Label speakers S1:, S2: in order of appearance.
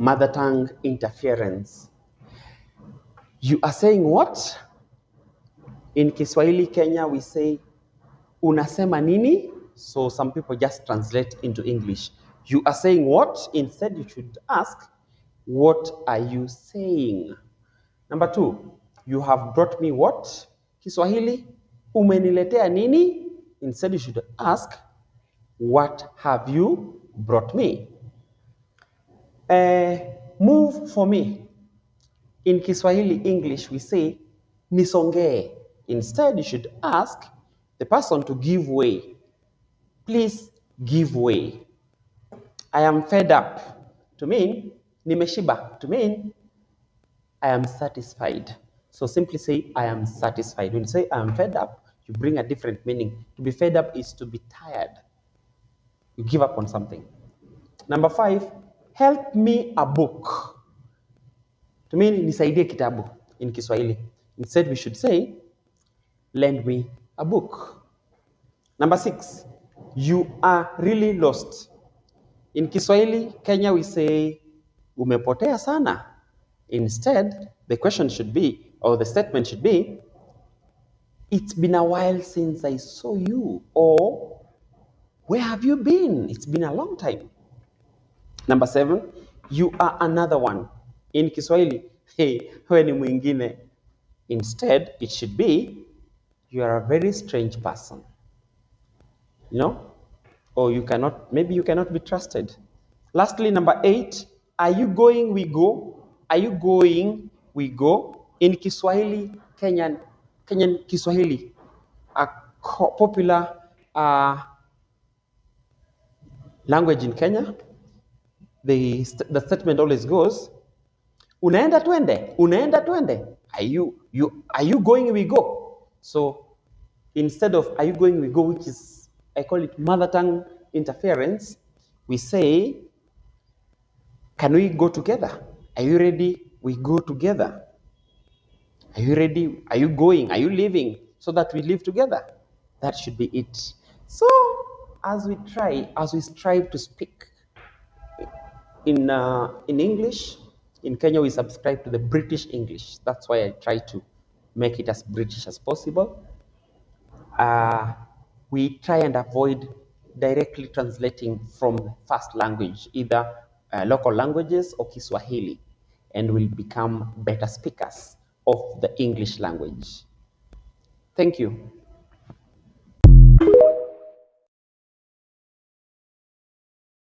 S1: mother tongue interference. You are saying what? In Kiswahili Kenya, we say, unasema nini? So some people just translate into English. You are saying what? Instead, you should ask, what are you saying? Number 2, you have brought me what? Kiswahili, umeniletea nini? Instead, you should ask, what have you brought me? Move for me. In Kiswahili English, we say, nisongee. Instead, you should ask the person to give way. Please give way. I am fed up. To mean, nimeshiba. To mean, I am satisfied. So simply say, I am satisfied. When you say, I am fed up, you bring a different meaning. To be fed up is to be tired. You give up on something. Number 5, help me a book. To mean, nisaidie kitabu in Kiswahili. Instead, we should say, lend me a book. Number 6, you are really lost. In Kiswahili, Kenya, we say, umepotea sana. Instead, the question should be, or the statement should be, it's been a while since I saw you. Or, where have you been? It's been a long time. Number 7, you are another one. In Kiswahili, hey, wewe ni mwingine. Instead, it should be, you are a very strange person. You know? Or you cannot, maybe you cannot be trusted. Lastly, number 8, are you going, we go? Are you going, we go? In Kiswahili, Kenyan Kiswahili, a popular language in Kenya, the statement always goes, unaenda twende, unaenda twende. Are you going, we go? So instead of are you going, we go, which is, I call it mother tongue interference, we say, can we go together? Are you ready? We go together. Are you ready? Are you going? Are you leaving? So that we live together. That should be it. So as we strive to speak in English, in Kenya we subscribe to the British English. That's why I try to make it as British as possible. We try and avoid directly translating from the first language, either local languages or Kiswahili, and we'll become better speakers of the English language. Thank you.